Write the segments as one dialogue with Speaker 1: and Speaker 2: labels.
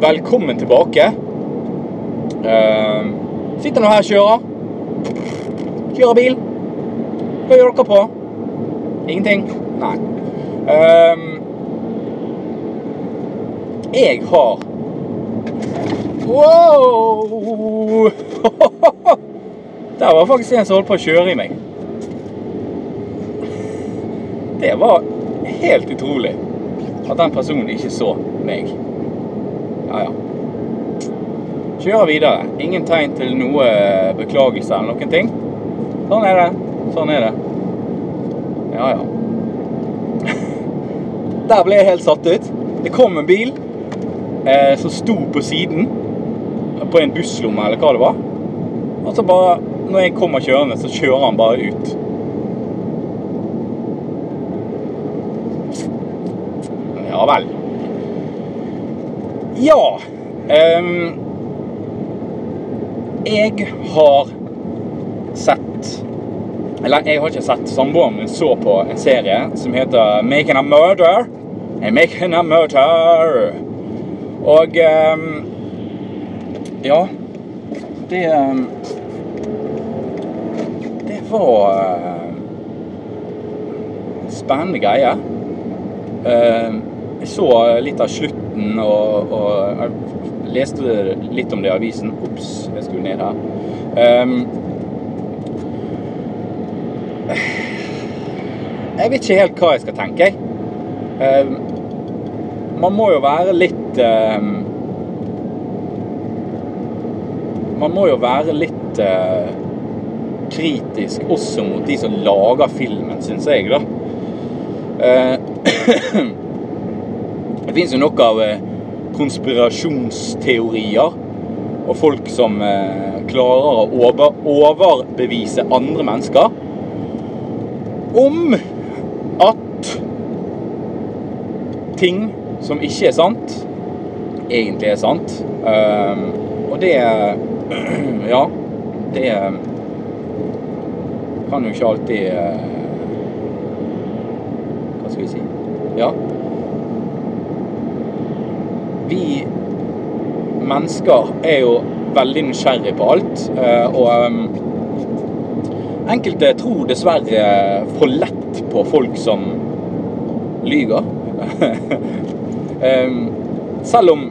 Speaker 1: velkommen tilbake. Sitter nå her og kjører bil. Hva gjør dere på? Ingenting? Nei. Jeg har... Wow! Der var faktisk en som holdt på å kjøre i meg. Det var helt utrolig at den personen ikke så meg. Ja. Kjører videre. Ingen tegn til noe beklagelse eller noen ting. Sånn er det. Ja. Der ble jeg helt satt ut. Det kom en bil som sto på siden på en busslomme eller hva det var. Og så bare, når jeg kommer kjørende, så kjører han bare ut. Ja vel. Ja. Jeg har sett, eller jeg har ikke sett, samboeren min så på en serie som heter Making a Murder. Og ja, det var spennende greier. Jeg så litt av slutten og jeg leste litt om det i avisen. Ups, jeg skulle ned her. Jeg vet ikke helt hva jeg skal tenke. Man må jo være litt kritisk også mot de som lager filmen, synes jeg da. Det finnes jo nok av konspirasjonsteorier og folk som klarer å overbevise andre mennesker om at ting som ikke er sant, egentlig er sant. Og det ja, det kan jo ikke alltid hva skal vi si? Ja. Vi mennesker er jo veldig nysgjerrige på alt, og enkelte tror dessverre for lett på folk som lyger. Selv om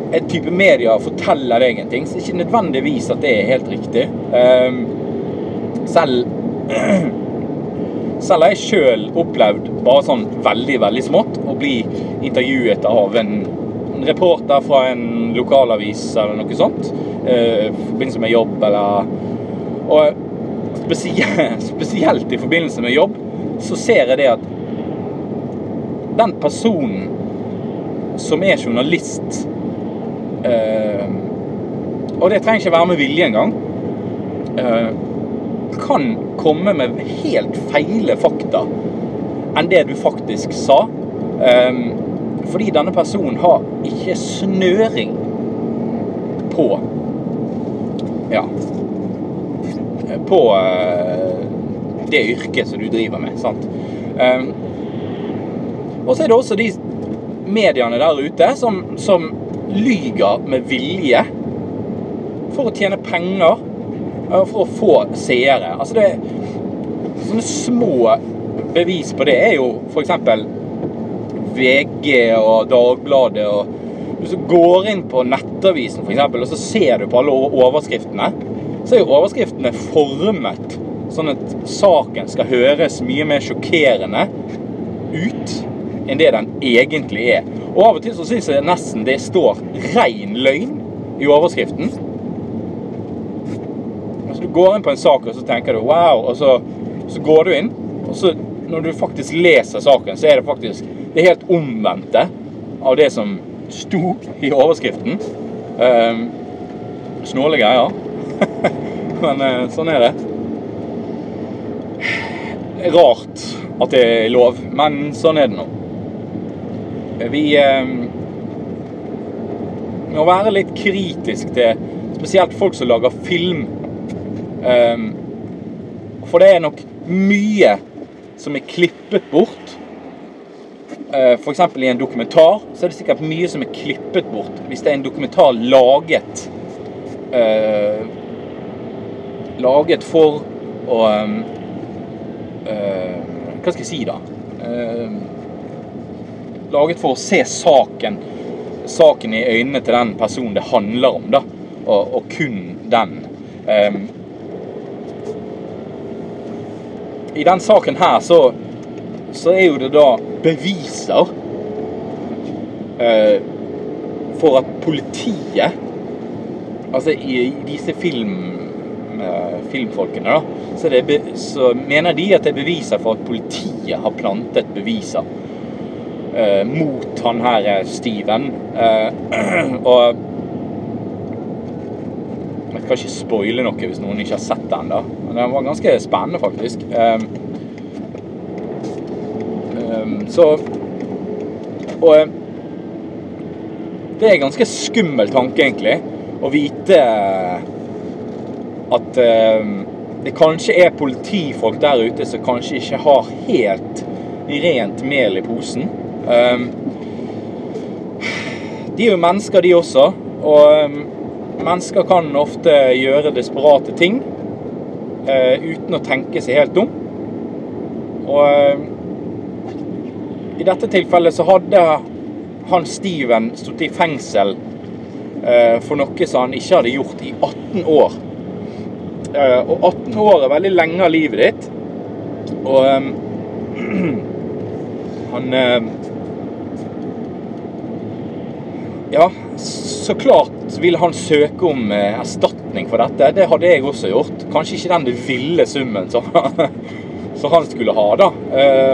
Speaker 1: et type media forteller deg en ting, så er det ikke nødvendigvis at det er helt riktig. Selv har jeg selv opplevd bare sånn veldig, veldig smått å bli intervjuet av en reporter fra en lokalavis eller noe sånt, i forbindelse med jobb eller... Og spesielt i forbindelse med jobb, så ser jeg det at den personen som er journalist, og det trenger ikke være med vilje engang, kan komme med helt feile fakta enn det du faktisk sa, fordi denne personen har ikke snøring på det yrket som du driver med, sant? Og så er det også de mediene der ute som lyger med vilje for å tjene penger, for å få seere. Altså det sånne små bevis på det er jo for eksempel VG og Dagbladet, og hvis du går inn på nettavisen for eksempel, og så ser du på alle overskriftene, så er jo overskriftene formet sånn at saken skal høres mye mer sjokkerende ut enn det den egentlig er. Og av og til så synes jeg nesten det står ren løgn i overskriften. Altså du går inn på en sak og så tenker du wow, og så går du inn, og så når du faktisk leser saken, så er det faktisk det helt omvendte av det som stod i overskriften. Snålige greier. Men sånn er det. Rart at det er lov, men sånn er det nå. Vi må være litt kritisk til spesielt folk som lager film. For det er nok mye som er klippet bort for eksempel i en dokumentar, så det sikkert mye som klippet bort. Hvis det en dokumentar laget for å hva skal jeg si da? Laget for å se saken i øynene til den personen det handler om da, og kun den. I den saken her så jo det da beviser for at politiet, altså i disse filmfolkene da, så mener de at det beviser for at politiet har plantet beviser mot han her Steven, og jeg kan ikke spoile noe hvis noen ikke har sett den da, men den var ganske spennende faktisk. Og det en ganske skummel tanke egentlig, å vite at det kanskje politifolk der ute som kanskje ikke har helt rent mel i posen. De jo mennesker de også, og mennesker kan ofte gjøre desperate ting uten å tenke seg helt om. Og i dette tilfellet så hadde han Steven stått i fengsel for noe som han ikke hadde gjort i 18 år. Og 18 år veldig lenge av livet ditt. Og han ja, så klart vil han søke om erstatning for dette. Det hadde jeg også gjort. Kanskje ikke den ville summen som han skulle ha da.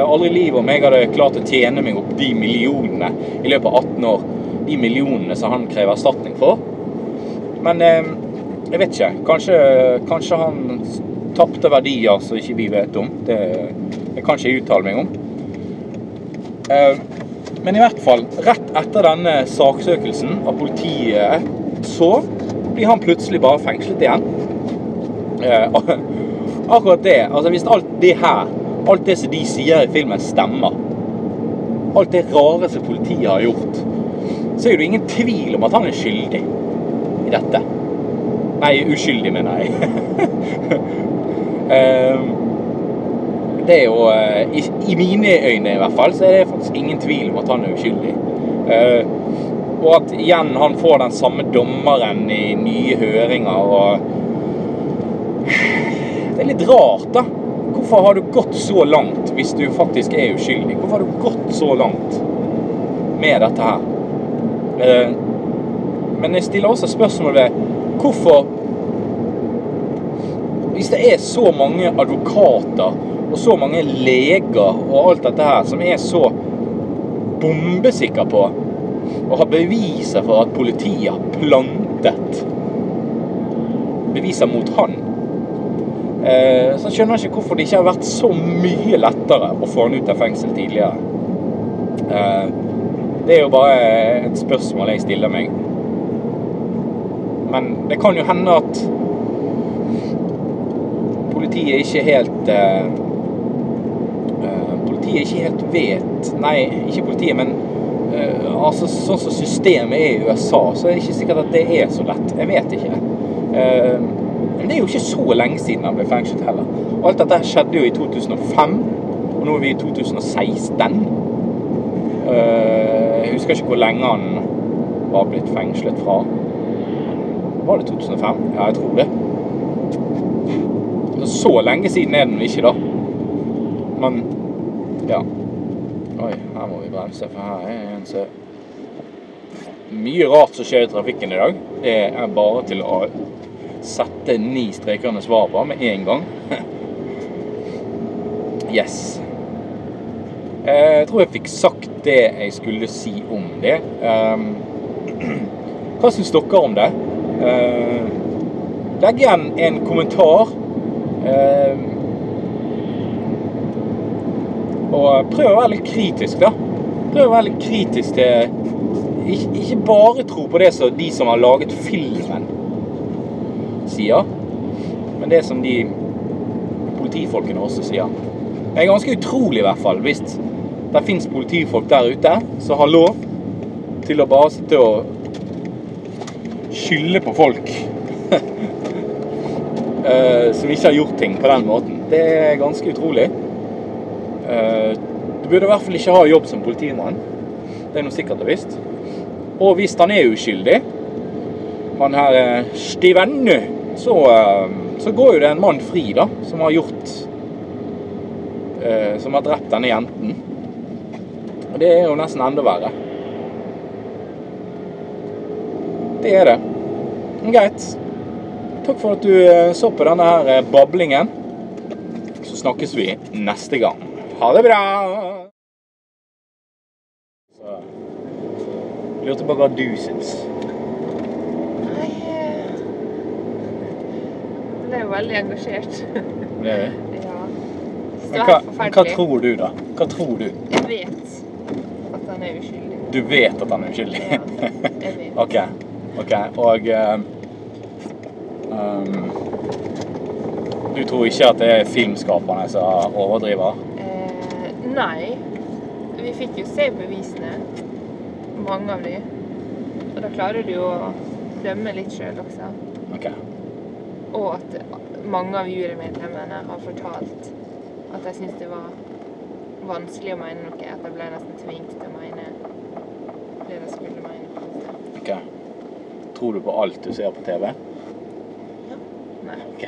Speaker 1: Aldri i livet om jeg hadde klart å tjene meg opp de millionene i løpet av 18 år. De millionene som han krever erstatning for. Men jeg vet ikke. Kanskje han tappte verdier som ikke vi vet om. Det kan ikke jeg uttale meg om. Men i hvert fall, rett etter denne saksøkelsen av politiet, så blir han plutselig bare fengslet igjen. Akkurat det, altså hvis alt det her, alt det som de sier i filmen stemmer, alt det rare som politiet har gjort, så det ingen tvil om at han skyldig i dette. Nei, uskyldig mener jeg. Det jo, i mine øyne i hvert fall, så det faktisk ingen tvil om at han uskyldig. Og at igjen han får den samme dommeren i nye høringer, og det litt rart da. Hvorfor har du gått så langt hvis du faktisk uskyldig? Hvorfor har du gått så langt med dette her? Men jeg stiller også spørsmål ved hvorfor, hvis det så mange advokater og så mange leger og alt dette her som så bombesikker på og har beviser for at politiet har plantet beviser mot han, så skjønner jeg ikke hvorfor det ikke har vært så mye lettere å få han ut av fengsel tidligere. Det jo bare et spørsmål jeg stiller meg. Men det kan jo hende at politiet ikke helt vet, nei, ikke politiet, men altså sånn som systemet i USA, så det ikke sikkert at det så lett. Jeg vet ikke. Men det jo ikke så lenge siden han ble fengslet heller. Og alt dette skjedde jo i 2005, og nå vi i 2016. Jeg husker ikke hvor lenge han var blitt fengslet fra. Var det 2005? Ja, jeg tror det. Så lenge siden den ikke da. Men, ja. Oi, her må vi bremse, for her en så mye rart som skjer i trafikken i dag. Det bare til å sette 9 streker under svar på med en gang. Yes. Jeg tror jeg fikk sagt det jeg skulle si om det. Hva synes dere om det? Legg igjen en kommentar. Og prøv å være litt kritisk da. Prøv å være litt kritisk til ikke bare tro på det som de som har laget filmen sier, men det som de politifolkene også sier. Det ganske utrolig i hvert fall hvis det finnes politifolk der ute som har lov til å bare sitte og skylde på folk som ikke har gjort ting på den måten. Det er ganske utrolig. Du burde i hvert fall ikke ha jobb som politimann. Det er noe sikkert og visst. Og hvis han er uskyldig, han her Steven, så går jo det en mann fri da, som har drept denne jenten. Og det er jo nesten enda verre. Det er det. Greit. Takk for at du så på denne her bablingen. Så snakkes vi neste gang. Ha det bra! Så, jeg lurte på hva du synes.
Speaker 2: Nei, jeg ble jo veldig engasjert.
Speaker 1: Det er det?
Speaker 2: Ja.
Speaker 1: Men hva tror du da? Hva tror du?
Speaker 2: Jeg vet at han er uskyldig.
Speaker 1: Du vet at han er uskyldig?
Speaker 2: Ja, jeg vet.
Speaker 1: Ok, og du tror ikke at det er filmskaperne som overdriver?
Speaker 2: Nei. Vi fikk jo se bevisene, mange av de. Og da klarer du jo å dømme litt selv også.
Speaker 1: Ok.
Speaker 2: Og at mange av jurymedlemmene har fortalt at jeg synes det var vanskelig å mene noe, at jeg ble nesten tvingt til å mene det jeg skulle mene.
Speaker 1: Ok. Tror du på alt du ser på TV?
Speaker 2: Ja. Nei.
Speaker 1: Ok.